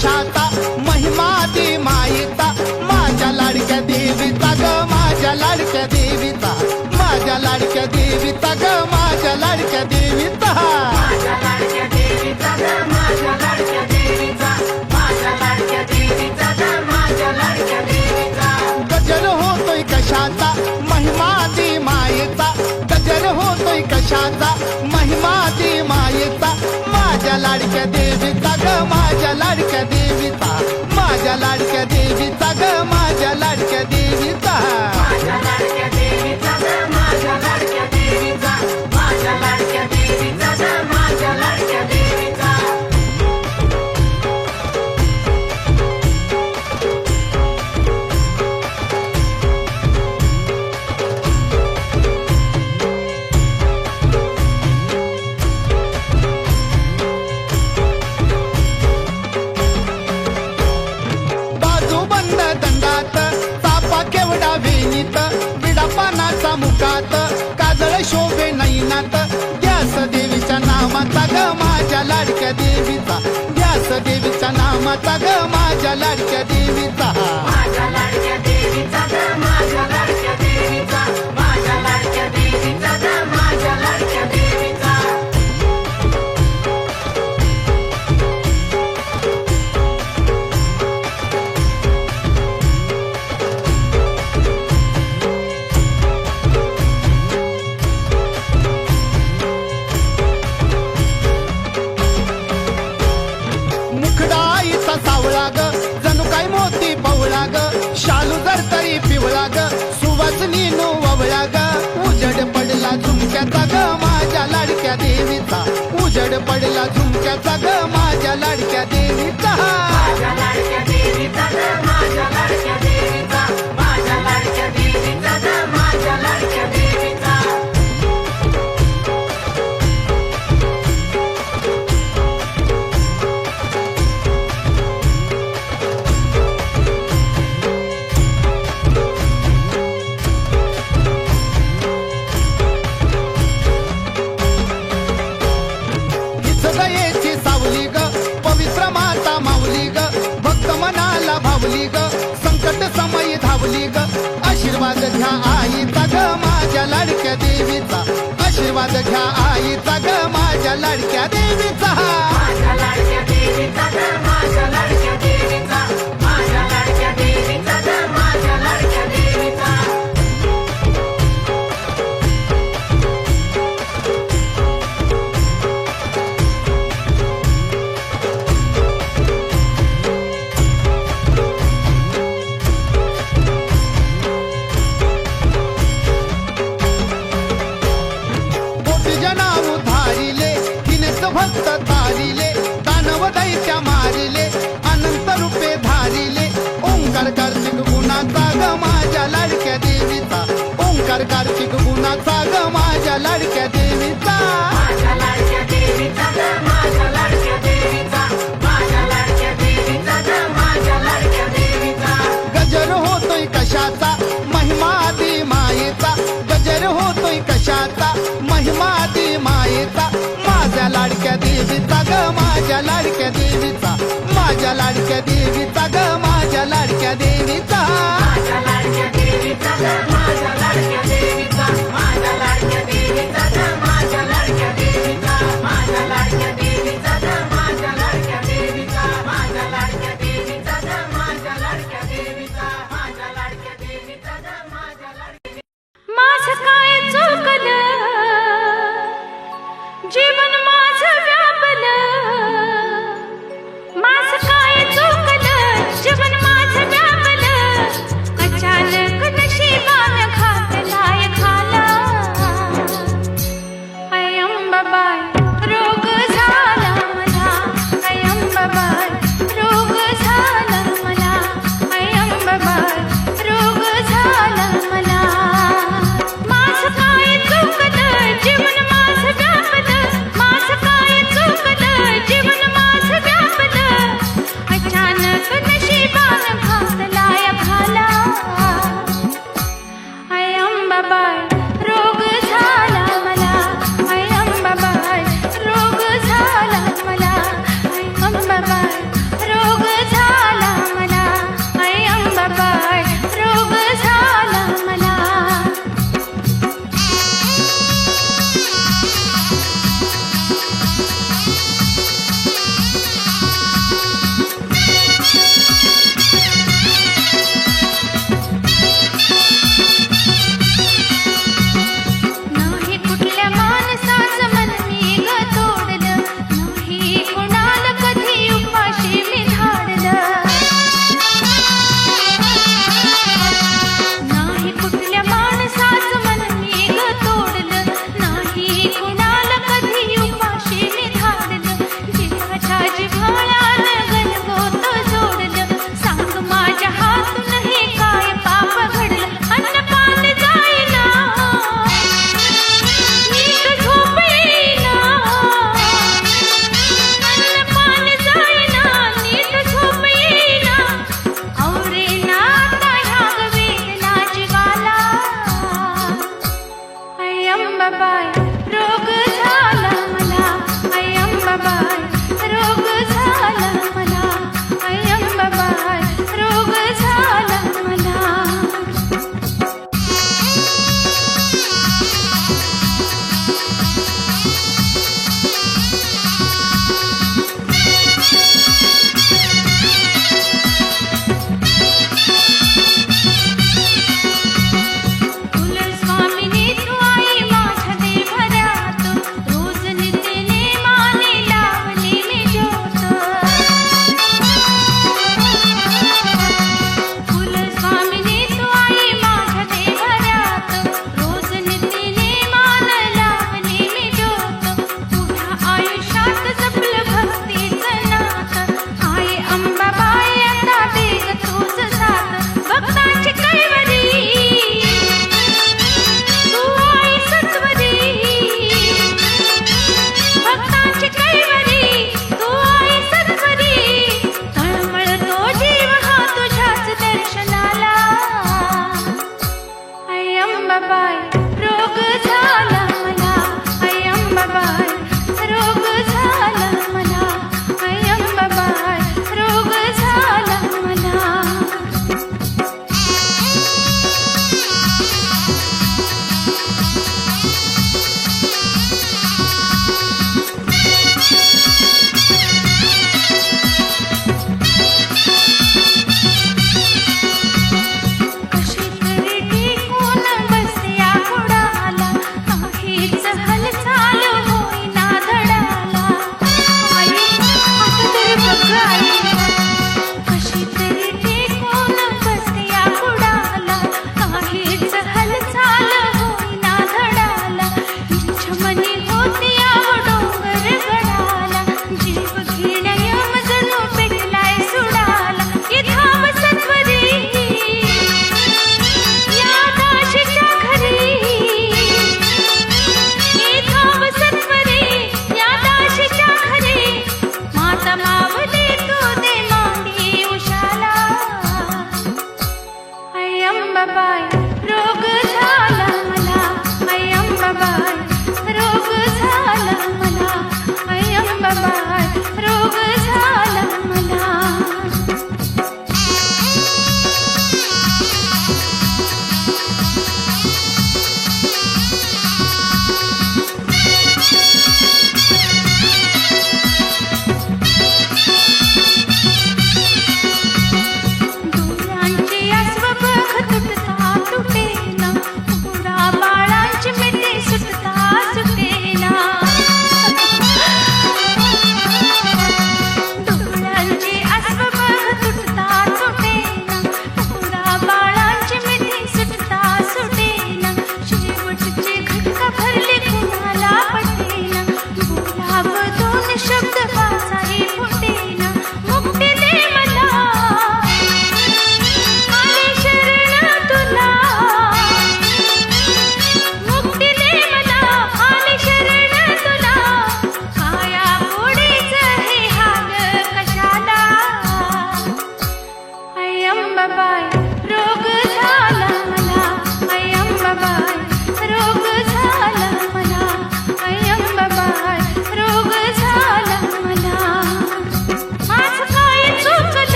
कशाचा महिमा ती मायेचा माझ्या लाडक्या देवीचा ग माझ्या लाडक्या देवीचा माझ्या लाडक्या देवीचा ग माझ्या लाडक्या देवीचा माझ्या लाडक्या देवीचा ग माझ्या लाडक्या देवीचा माझ्या लाडक्या देवीचा ग माझ्या लाडक्या देवीचा गजर होतोय कशाचा महिमा ती मायेचा गजर होतोय कशाचा महिमा ती मायेचा माझ्या लाडक्या देवीचा ग माझ्या लाडक्या देवीचा माझ्या लाडक्या देवीचा ग माझ्या लाडक्या देवीचा माझ्या लाडक्या देवीचा ग माझ्या लाडक्या देवीचा माझ्या लाडक्या देवीचा ग माझ्या लाडक्या देवीचा केवढा वेणीत विडा पानाचा मुखात काजळ शोभे नैनात ध्यास देवीच्या नामाचा ग माझ्या लाडक्या देवीचा ध्यास देवीच्या नामाचा ग माझ्या लाडक्या देवीचा माझ्या लाडक्या देवीचा ग माझ्या लाडक्या देवीचा माझ्या लाडक्या देवीचा ग माझ्या लाडक्या देवीचा सावळा ग जणू काय मोती पवळा ग शालू जर तरी पिवळा ग सुवासनी नो ववळा ग उजड पडला झुमक्याचा ग माझ्या लाडक्या देवीचा उजड पडला झुमक्याचा ग माझ्या लाडक्या देवीचा माझ्या लाडक्या देवीचा ग माझ्या लाडक्या देवीचा माझ्या लाडक्या देवीचा ग माझ्या लाडक्या देवीचा दयेची सावली ग पवित्र माता माऊली ग भक्त मनाला भावली ग संकट समयी धावली ग आशीर्वाद घ्या आईचा ग माझ्या लाडक्या देवीचा आशीर्वाद घ्या आईचा ग माझ्या लाडक्या देवीचा माझ्या लाडक्या देवीचा ग माझ्या लाडक्या देवीचा माझ्या लाडक्या देवीचा ग माझ्या लाडक्या देवीचा भक्त तारिले दानव दैत्या मारिले अनंत रूपे धारिले ओंकार कार्तिक गुणाचा ग माझ्या लाडक्या देवीचा ओंकार कार्तिक गुणाचा ग माझ्या लाडक्या देवीचा माझ्या लाडक्या देवीचा ग माझ्या लाडक्या देवीचा माझ्या लाडक्या देवीचा ग माझ्या लाडक्या देवीचा गजर होतोय कशाचा महिमा ती मायेचा गजर होतोय कशाचा महिमा ती मायेचा माझ्या लाडक्या देवीचा ग माझ्या लाडक्या देवीचा माझ्या लाडक्या देवीचा ग माझ्या लाडक्या देवीचा माझ्या लाडक्या देवीचा ग माझ्या लाडक्या देवीचा माझ्या लाडक्या देवीचा ग माझ्या लाडक्या देवीचा माझ्या लाडक्या देवीचा ग माझ्या लाडक्या देवीचा माझ्या लाडक्या देवीचा ग माझ्या लाडक्या देवीचा माझ्या लाडक्या देवीचा ग माझ्या लाडक्या माझं काय चुकलं जीवन माझं व्यापलं माझं काय चुकलं जीवन माझं व्यापलं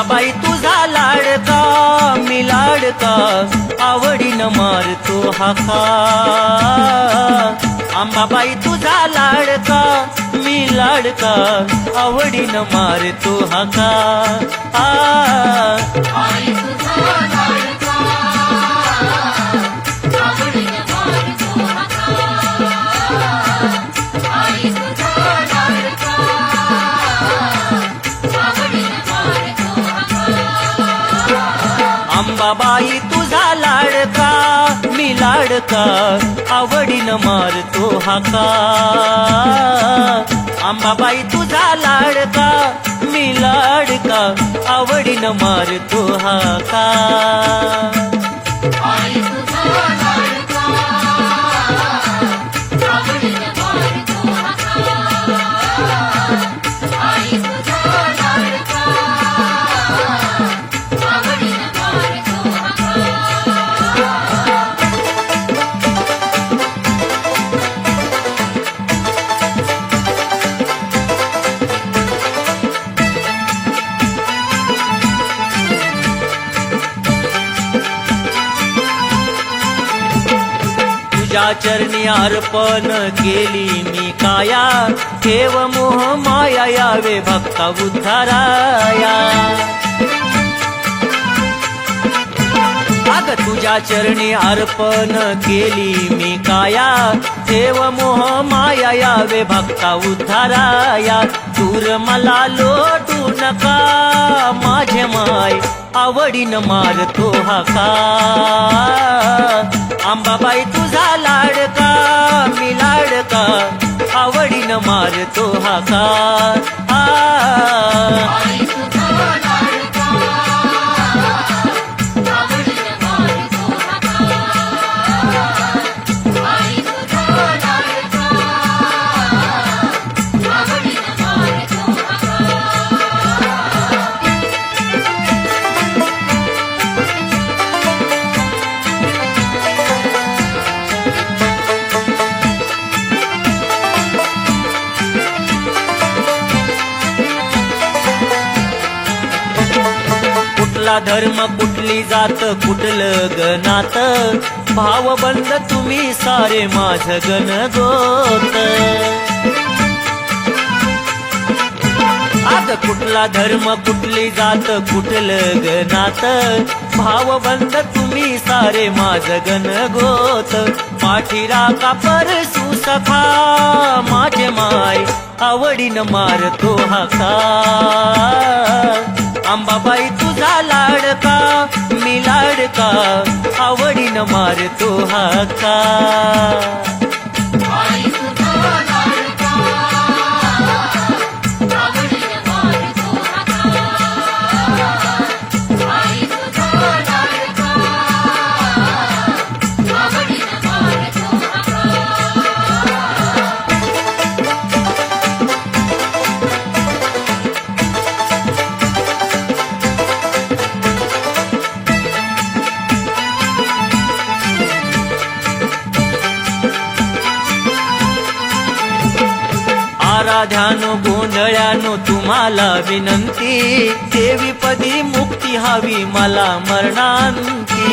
आंबाबाई तुझा लाडका मी लाडका आवडीनं मारतो हाका आंबाबाई तुझा लाडका मी लाडका आवडीनं मारतो हाका आई तुझा लाडका आवडीने मारतो हाका आई तुझा लाडका आवडीने मारतो हाका आंबाबाई तुझा लाडका मी लाडका आवडीनं मारतो हाका आंबाबाई तुझा लाडका मी लाडका आवडीनं मारतो हाका आई तुझा लाडका आवडीने मारतो हाका आई तुझा लाडका आवडीने मारतो हाका तुझ्या चरणी अर्पण केली मी काया ठेव मोह माया यावे भक्ता उद्धाराया अग तुझ्या चरणी अर्पण केली मी काया ठेव मोह माया यावे भक्ता उद्धाराया दूर मला लोटू नका माझे माय आवडीनं मारतो हाका आंबाबाई तुझा लाडका मी लाडका आवडीनं मारतो हाका आई तुझा लाडका आवडीने मारतो हाका आई तुझा लाडका आवडीने मारतो हाका कुठला धर्म कुठली जात कुठलं गणात भावबंद तुम्ही सारे माझ गण गोत अग कुठला धर्म कुठली जात कुठलं गणात भावबंद तुम्ही सारे माझ गण गोत पाठीरा का परसू सखा माझे माय आवडीनं मारतो हाका आंबाबाई तुझा लाडका मी लाडका आवडीनं मारतो हाका आई तुझा लाडका आवडीने मारतो हाका आई तुझा लाडका आवडीने मारतो हाका आराध्यानो गोंधळ्यानो तुम्हाला विनंती देवीपदी मुक्ती हवी मला मरणांती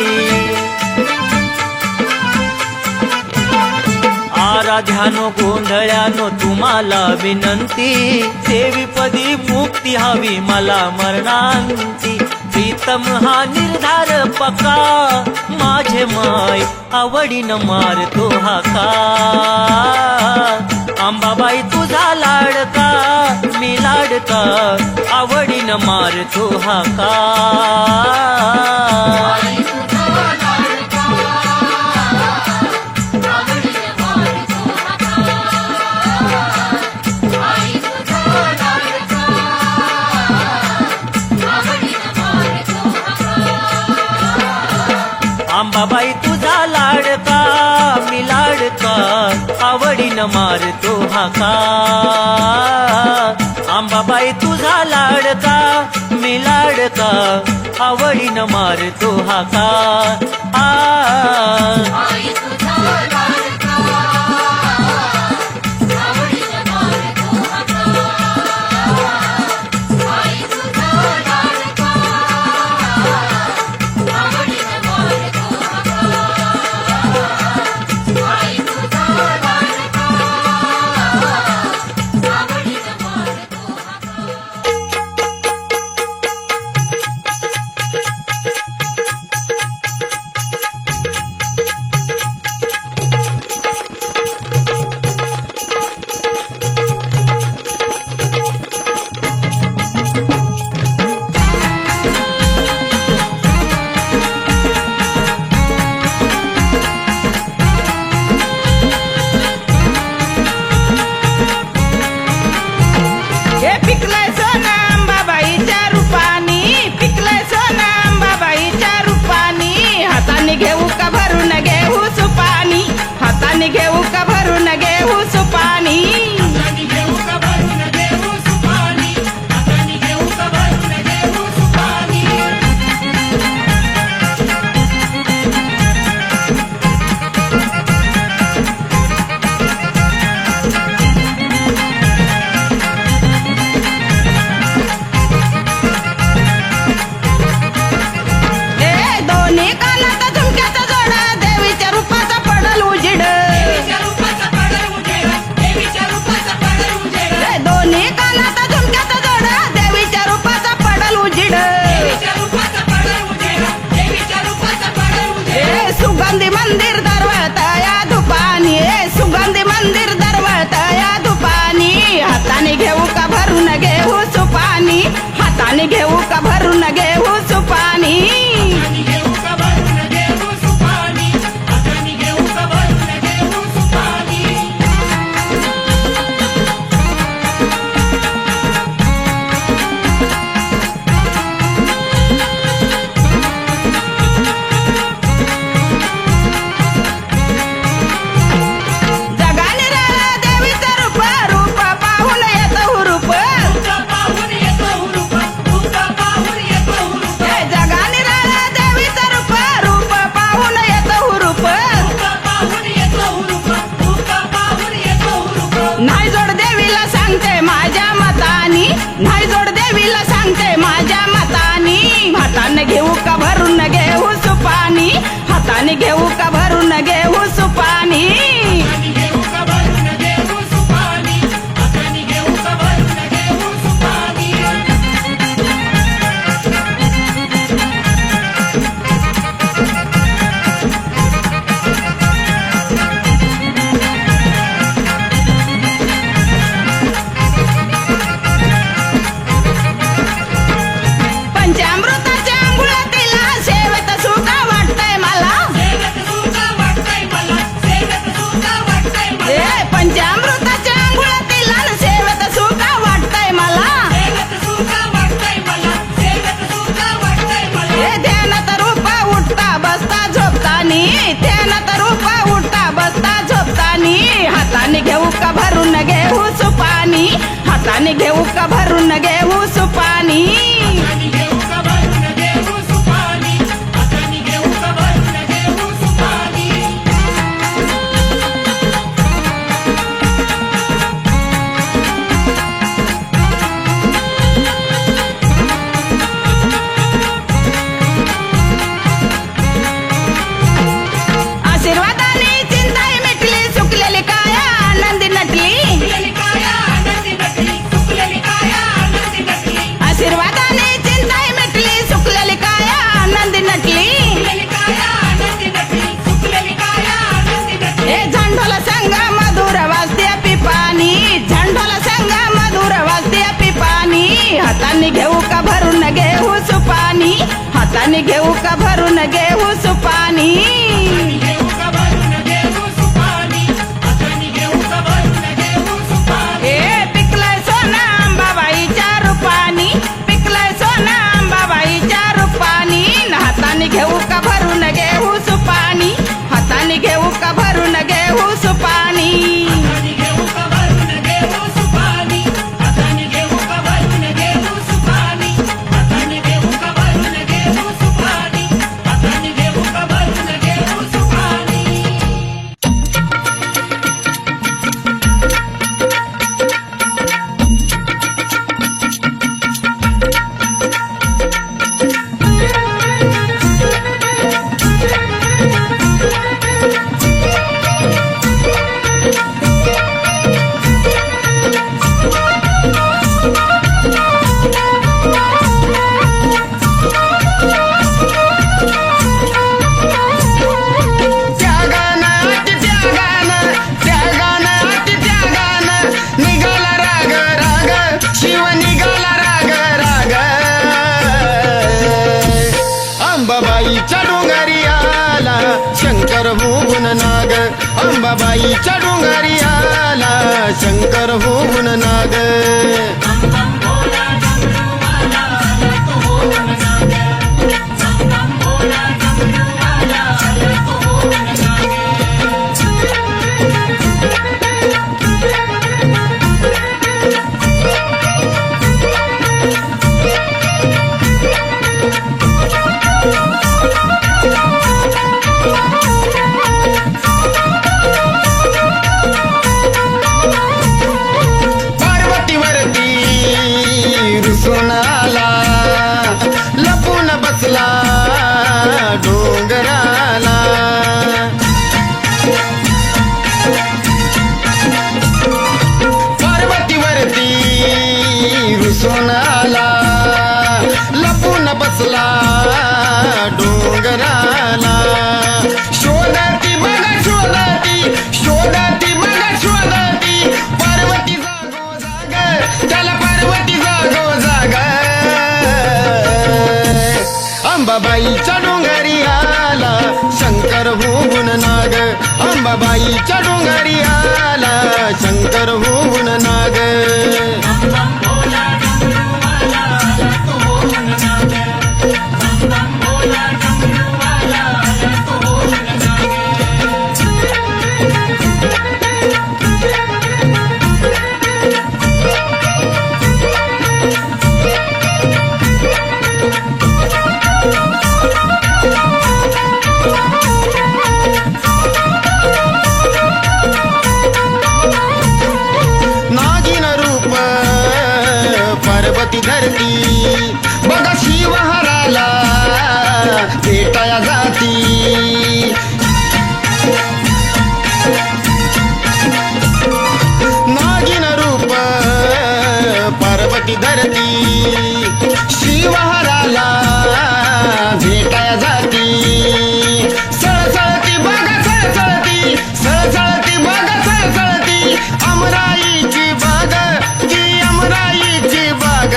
आराध्यानो गोंधळ्यानो तुम्हाला विनंती देवीपदी मुक्ती हवी मला मरणांती प्रीतम हा निर्धार पका माझे माय आवडीनं मारतो हाका आंबाबाई तुझा लाडका मी लाडका आवडीनं मारतो हाका आई तुझा लाडका आवडीने मारतो हाका आई तुझा लाडका आवडीने मारतो हाका आंबाबाई तुझा लाडका मी लाडका आवडीनं मारतो हाका आंबाबाई तुझा लाडका मी लाडका आवडीनं मारतो हाका आई तुझा लाडका आवडीने मारतो हाका आई तुझा लाडका हाताने घेऊ का भरून घेऊ सुपानी हाताने घेऊ का भरून घेऊ सुपानी हाताने घेऊ का भरून घेऊ सुपानी हाताने घेऊ का भरून घेऊ सुपानी जगाने राळा देवीचं रूप रूप पाहून येतं हुरूप तुका पाहून येतो हुरूप तुका पाहून येतो हुरूप हे जगाने राळा देवीचं रूप रूप पाहून येतं हुरूप तुका पाहून येतो हुरूप तुका पाहून येतो हुरूप नाही जोड देवीला सांगते माझ्या मतानी नाही जोड देवीला सांगते माझ्या मतानी हाताने घेऊ का भरून घेऊ सुपानी हाताने घेऊ का भरून घेऊ सुपानी हाताने घेऊ का भरून घेऊ सुपानी हाताने घेऊ का भरून घेऊ सुपानी पंचामृताच्या अंघोळीला सेवेत सुका वाटतंय मला सेवेत सुका वाटतंय मला सेवेत सुका वाटतंय मला ए पंचामृताच्या अंघोळीला सेवेत सुका वाटतंय मला सेवेत सुका वाटतंय मला सेवेत सुका वाटतंय मला ए ध्यानात रूप उठता बसता झोपतानी ध्यानात रूप उठता बसता झोपतानी हाताने घेऊ का भरून घेऊ सुपानी हाताने घेऊ का भरून घेऊ सुपानी हाताने घेऊ का भरून घेऊ सुपानी हाताने घेऊ का भरून घेऊ सुपानी आशीर्वादाने चिंताही मिटली सुकलेली काया आनंदी नटली सुकलेली काया आनंदी नटली सुकलेली काया आनंदी नटली आशीर्वादाने चिंताही मिटली सुकलेली काया आनंदी नटली सुकलेली काया आनंदी नटली सुकलेली काया आनंदी नटली ए झंडोला संग मधुर वाजते पिपाणी झंडोला संग मधुर वाजते पिपाणी हाताने घेऊ का भरून घेऊ सुपानी हाताने घेऊ का भरून घेऊ सुपानी हाताने घेऊ का भरून घेऊ सुपानी हाताने घेऊ का भरून घेऊ सुपानी ए पिकलंय सोना अंबाबाईच्या रूपानी पिकलंय सोना अंबाबाईच्या रूपानी हाताने घेऊ का भरून घेऊ सुपानी हाताने घेऊ का भरून घेऊ सुपानी हाताने घेऊ का भरून घेऊ सुपानी हाताने घेऊ का भरून घेऊ सुपानी हाताने घेऊ का भरून घेऊ सुपानी हाताने घेऊ का भरून घेऊ सुपानी त्यागानं अति त्यागानं त्यागानं अति त्यागानं निघाला राग राग शिव निघाला राग राग अंबाबाईच्या डोंगरी आला शंकर होऊन नाग अंबाबाईच्या डोंगरी आला शंकर होऊन नाग पार्वतीवरती रुसून आला लपून बसला डोंगराला पार्वतीवरती रुसून आला लपून बसला डोंगराला शोधती बघा शोधती शोधती बघा शोधती पार्वती जागो जाग त्याला पार्वती जागो जाग अंबाबाईच्या डोंगरी आला शंकर होऊन नाग अंबाबाईच्या डोंगरी आला शंकर होऊन नाग नागिन रूप पार्वती धरती बघा शिवहराला भेटाया जाती नागिन रूप पार्वती धरती शिवहराला भेटाया जाती सळसळती बघा सळसळती सळसळती बघा सळसळती अमराईची बाग ती अमराईची बाग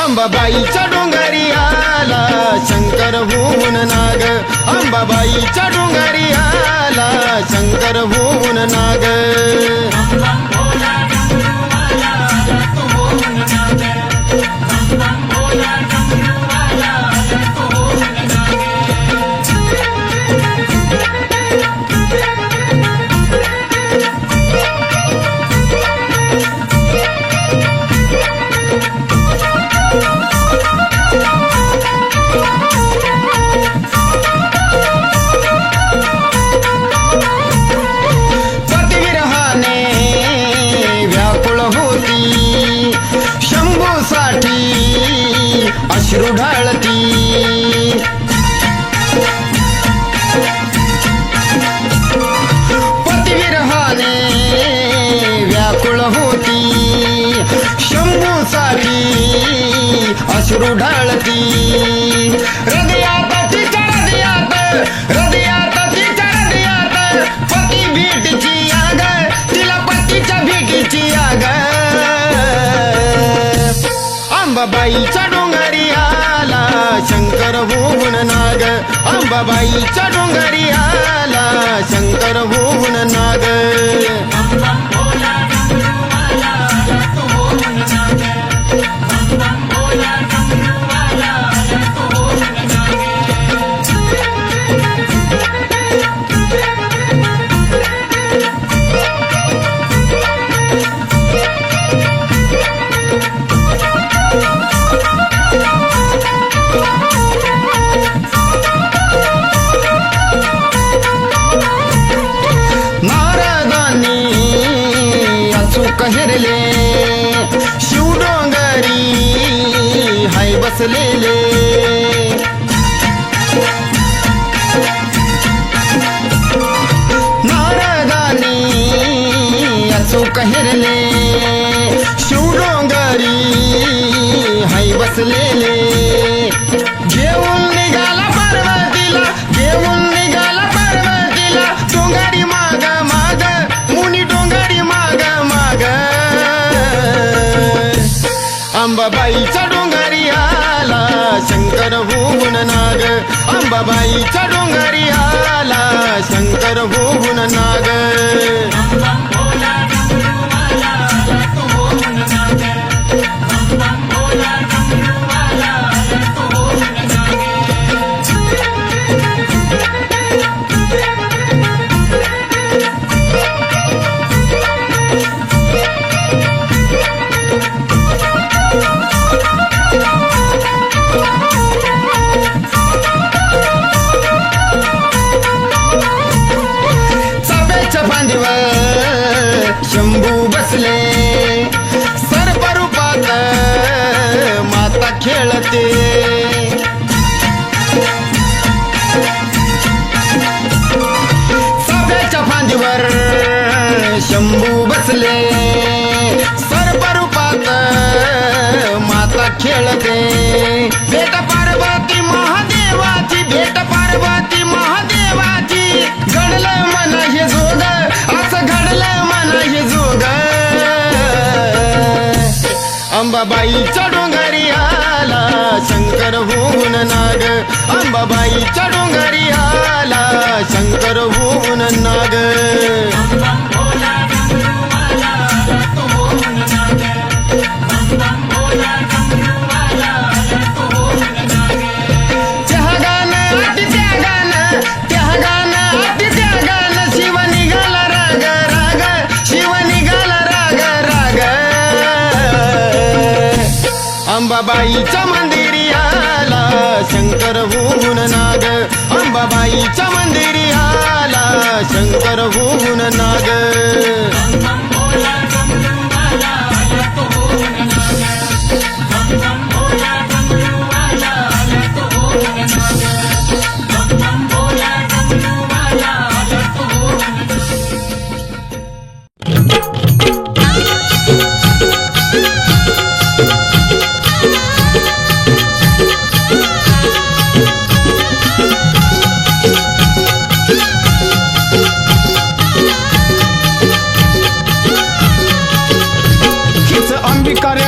अंबाबाईच्या डोंगरी आला शंकर होऊन नाग अंबाबाईच्या डोंगरी आला शंकर होऊन नाग पतिविरहाने व्याकुळ होती शंभूसाठी अश्रू ढाळती पतिविरहाने व्याकुळ होती शंभूसाठी अश्रू ढाळती हृदयात तिच्या हृदयात तिच्या हृदयात पती भेटीची आग तिला पतीच्या भेटीची आग अंबाबाईच्या डोंगरी आला शंकर होऊन नाग अंबाबाईच्या डोंगरी आला शंकर होऊन नाग नारदांनी अचूक हेरले शिवडोंगरी हाय बसलेले नारदांनी अचूक हेरले शिवडोंगरी हाय बसलेले घेऊन निघाला पार्वतीला घेऊन निघाला पार्वतीला डोंगरी माग माग मुनी डोंगरी माग माग अंबाबाईच्या डोंगरी आला शंकर होऊन नाग अंबाबाईच्या डोंगरी आला शंकर होऊन नाग चाफ्याच्या फांदीवर शंभू बसले सर्परूपात माता खेळते चाफ्याच्या फांदीवर शंभू बसले सर्परूपात माता खेळते भेट पार्वती महादेवाची भेट पार्वती महादेवाची घडलं मन हे जोग असं घडलं मन हे जोग अंबाबाईच्या डोंगरी आला शंकर होऊन नाग अंबाबाईच्या डोंगरी आला शंकर होऊन नाग शिव निघाला राग राग शिव निघाला राग राग अंबाबाईच्या मंदिरी आला शंकर होऊन नाग अंबाबाईच्या मंदिरी आला शंकर होऊन नाग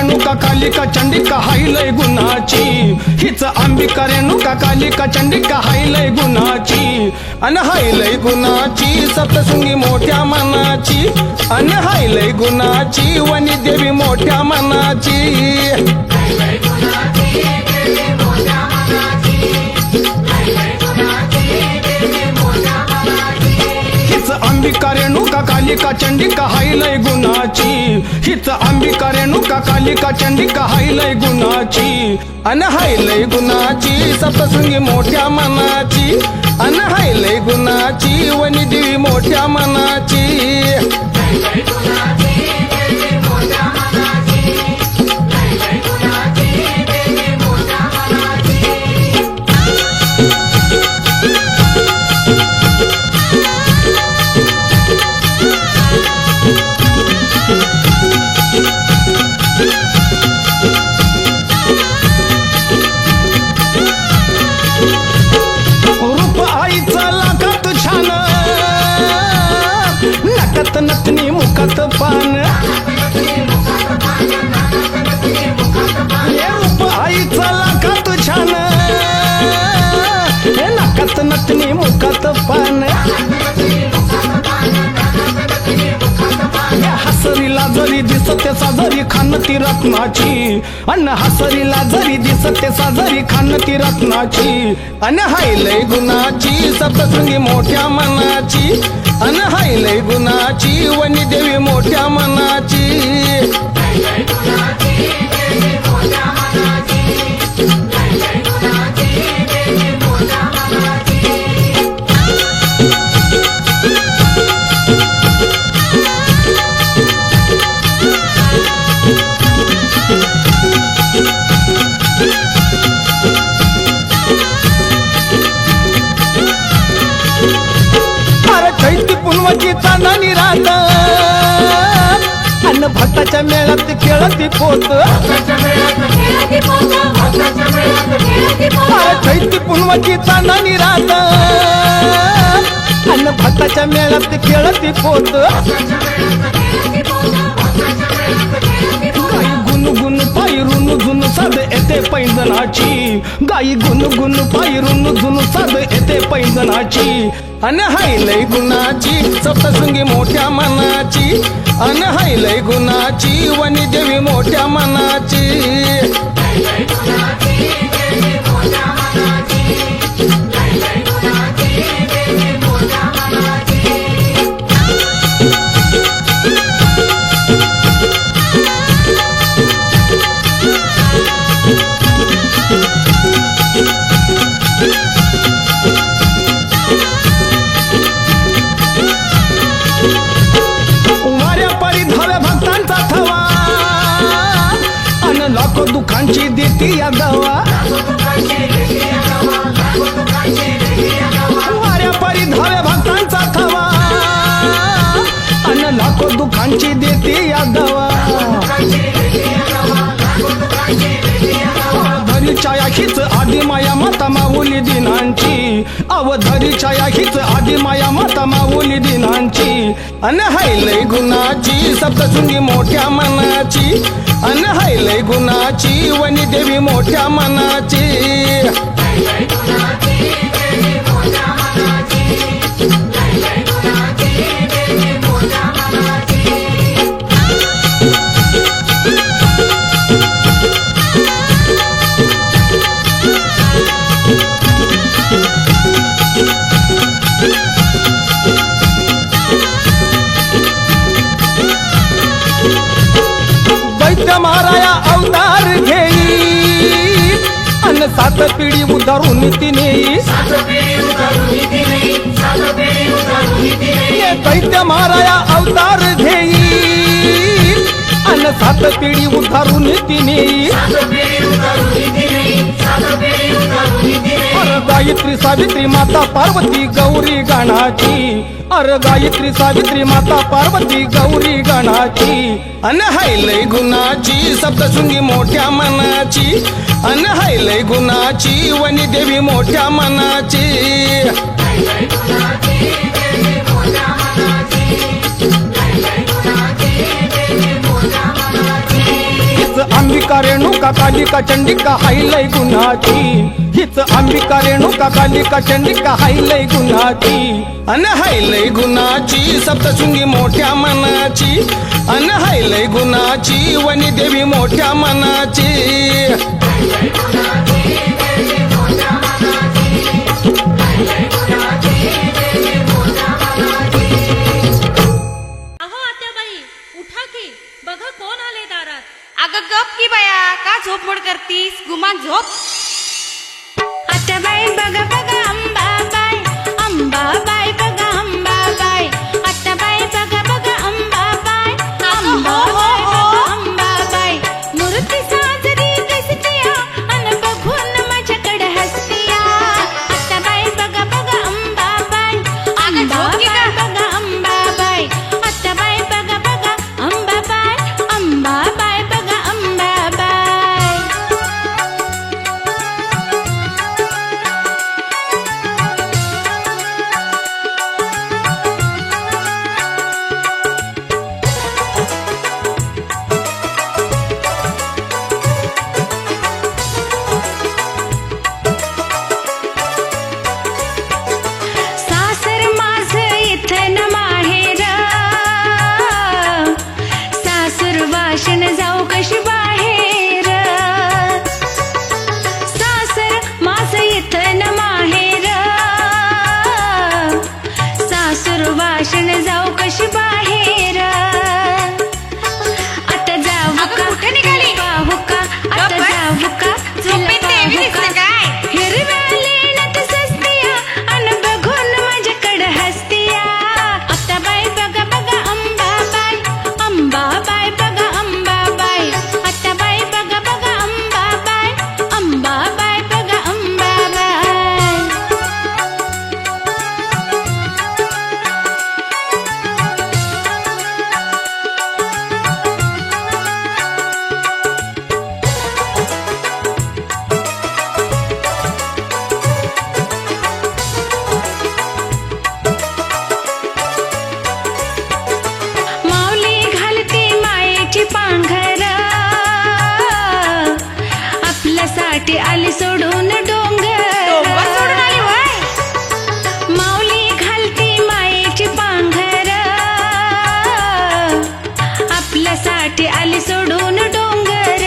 रेणुका कालिका चंडिका हायलय गुणाची हिच अंबिका रेणुका कालिका चंडिका हायलय गुणाची अन हायलय गुणाची सप्तशृंगी मोठ्या मनाची अन हायलय गुणाची वनी देवी मोठ्या मनाची अंबिका रेणुका कालिका चंडिका हायलय गुणाची हिच अंबिका रेणुका कालिका चंडिका हायलय गुणाची अन हायलय गुणाची सप्तशृंगी मोठ्या मनाची अन हायलय गुणाची वनी देवी मोठ्या मनाची नथनी मुखात पान रूप आईचा लाखात छान नाकात नथनी मुखात पान हसरीला जरी दिसते साजरी खान ती रत्नाची अन्न हसरीला जरी दिसते साजरी खान ती रत्नाची अन हायलय गुणाची सप्तशृंगी मोठ्या मनाची अन हायलय गुणाची वनी देवी मोठ्या मनाची चैती पुनवाची चांदणी रात अन्न भक्ताच्या मेळात खेळती पोत चैती पुनवाची चांदणी रात अन्न भक्ताच्या मेळात खेळती पोत गुण पायी रुन झुन साध येते पैंजनाची गाई गुण पायी रुन झुन साध येते पैंजनाची अन हायलय गुणाची सप्तशृंगी मोठ्या मनाची अन हायलय गुणाची वनी देवी मोठ्या मनाची लाखो दुखांची देती या गावा वाऱ्या परी धावे भक्तांचा थवा अन लाखो दुखांची देती या गावा धरीच्या हीच आधी माया माता माऊली दिनांची अवधरीच्या हीच आधी माया माता माऊली दिनांची अन हायलय गुणाची सप्तशृंगी मोठ्या मनाची अन हैलय गुणाची वनी देवी मोठ्या मनाची दैत्य माराया अवतार घेई अन 7 पिढी उधारून तिने दैत्य माराया अवतार घेई अन 7 पिढी उधारून तिने अर गायत्री सावित्री माता पार्वती गौरी गणाची अर गायत्री सावित्री माता पार्वती गौरी गणाची अन हैलय गुणाची सप्तशृंगी मोठ्या मनाची अन हैलय गुणाची वनी देवी मोठ्या मनाची हिच अंबिका रेणुका कालिका चंडिका हैलय गुणाची हिच अंबिका रेणुका कालिका चंडिका हैलय गुणाची अन हैलय गुणाची सप्तशृंगी मोठ्या मनाची अन हैलय गुणाची वनी देवी मोठ्या मनाची अहो आत्याबाई उठा की बघा कोण आले दारात. अगं गप की बाया का झोपमोड करतीस गुमान झोप. आत्याबाई बघा बघा अंबाबाई अंबाबाई बघा अंबाबाई आत्याबाई बघा बघा अंबाबाई अंबाबाई बघा अंबाबाई मूर्ती साजरी दिसतीया अन बघून माझ्याकडे हसतीया. आत्याबाई बघा बघा अंबाबाई अंबाबाई बघा अंबाबाई आत्याबाई बघा बघा अंबाबाई अंबाबाई बघा अंबाबाई. सासर माझं इथं न माहेर सासर वाशन जाऊ कशी बाहेर. सासर माझं इथं न माहेर सासर वाशन जाऊ कशी बाहेर. आता जाऊ अगं का कुठे निघाली? पाहू का आता गप्प बस. जाऊ का झोपेत देवी पाहू दिसते का? काय? हिरव्या लेण्यात सस्तिया अन बघून माझ्याकडे हसतिया. आत्याबाई बघा बघा अंबाबाई अंबाबाई बघा अंबाबाई आत्याबाई बघा बघा अंबाबाई अंबाबाई बघा अंबाबाई. माऊली घालती मायेची पांघर आपल्यासाठी आली सोडून डोंगर. डोंगर सोडून आली होय? माऊली घालती मायेची पांघर आपल्यासाठी आली सोडून डोंगर.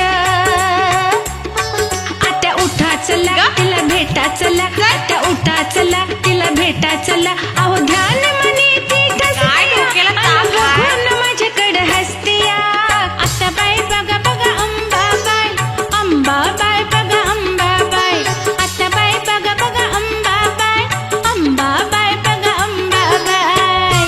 आता उठा चला तिला भेटा चला आता उठा चला तिला भेटा चला. अहो ध्यान मनी ती काय डोक्याला ताप आहे? बघून माझ्याकडे हसतिया. आत्याबाई बघा बघा अंबाबाई अंबाबाई बघा अंबाबाई आत्याबाई बघा बघा अंबाबाई अंबाबाई बघा अंबाबाई.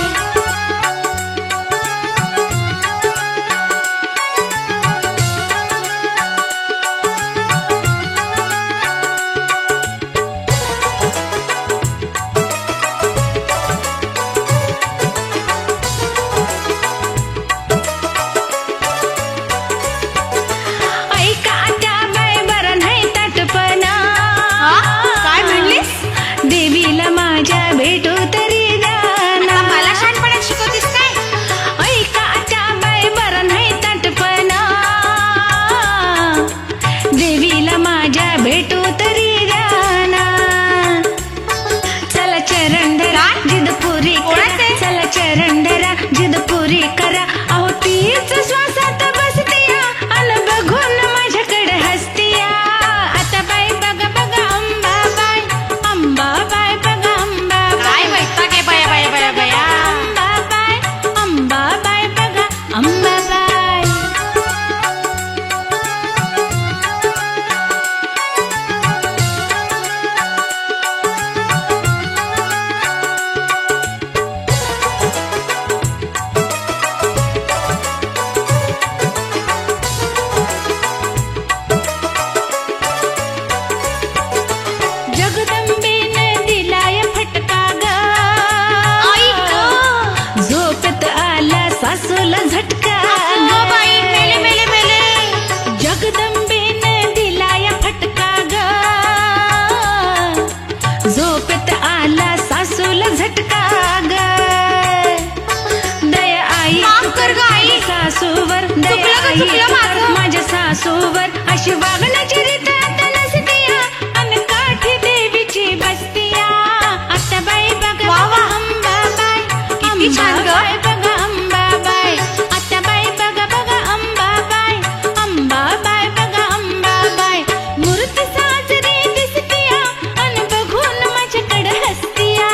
चुकलं ग, चुकलं माझं. माझ्या सासूवर अशी वागण्याची रीत आता नसतीया अन काठी देवीची बसतीया. आता बाई बघा वा, वा. अंबाबाई, किती छान ग. अंबाबाई बघा अंबाबाई. आता बाई बघा बघा अंबाबाई, अंबाबाई बघा अंबाबाई. मूर्ती साजरी दिसतीया अन बघून माझ्याकडे हसतीया.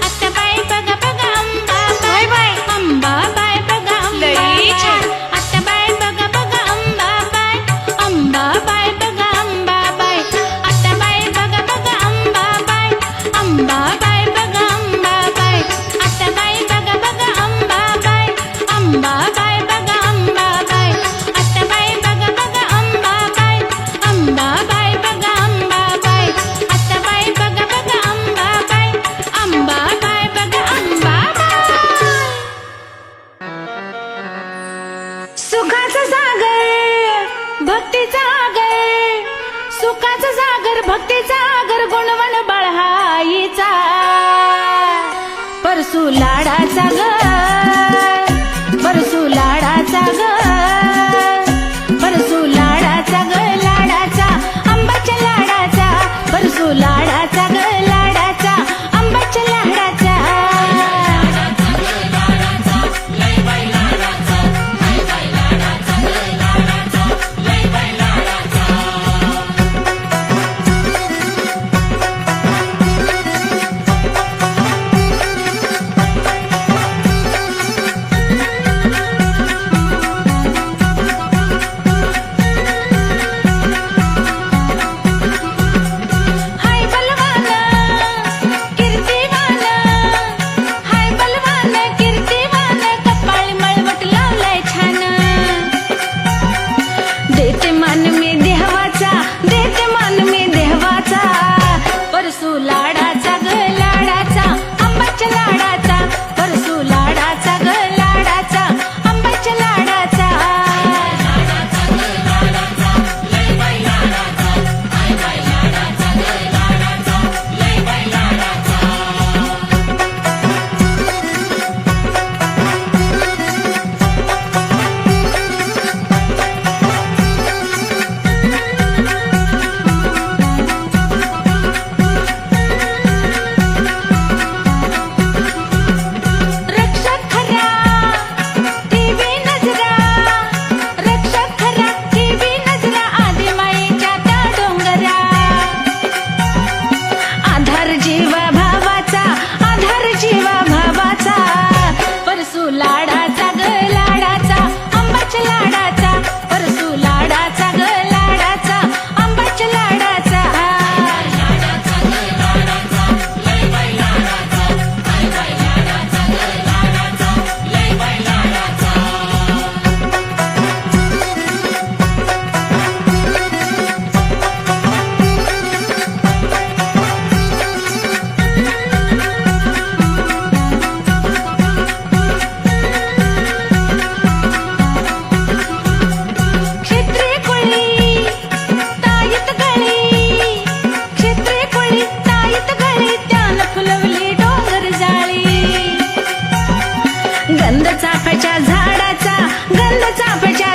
आता बाई बघा बघा अंबाबाई, बाई. अंबाबाई बघा लई अंबाबाई. छान. आता बाई बघा बघा अंबाबाई, अंबाबाई बघा अंबाबाई. आता बाई बघा बघा अंबाबाई, अंबाबाई बघा अंबाबाई. आता बाई बघा बघा अंबाबाई, अंबाबाई बघा अंबाबाई. आता बाई बघा बघा अंबाबाई, अंबाबाई बघा अंबाबाई. आता बाई बघा बघा अंबाबाई, अंबाबाई बघा अंबाबाई. सुखाचा सागर भक्तीचा आगर, सुखाचा सागर भक्तीचा आगर, गुणवण बळहाईचा परसू लाडाचा ग, परसू लाडाचा ग, परसू लाडाचा ग, लाडाचा आंबाच्या लाडाचा, परसू लाडाचा ग, लाडाचा आंबाच्या लाडाचा. हाय बलवान कीर्तिवान, हाय बलवान कीर्तिवान, कपाळी मळवट लावलाय छान. देते मान मी देवाचा, देते मान मी देवाचा, परसू लाडाचा ग, लाडाचा आंबाच्या लाडाचा, परसू लाडाचा ग, लाडाचा आंबाच्या लाडाचा. रक्षक खरा टीव्ही नजरा, रक्षक खरा टीव्ही नजरा, आदिमाईच्या त्या डोंगरा. आधार जीवा भावाचा, आधार जीवा भावाचा, परसू लाडाचा ग, लाडाचा आंबाच्या लाडाचा, परसू लाडाचा ग, लाडाचा आंबाच्या लाडाचा. क्षेत्री कुळी ताईत गळी, क्षेत्री कुळी ताईत गळी, त्यानं फुलवली डोंगर जाळी. गंध चाफ्याच्या झाडाचा, गंध चाफ्याच्या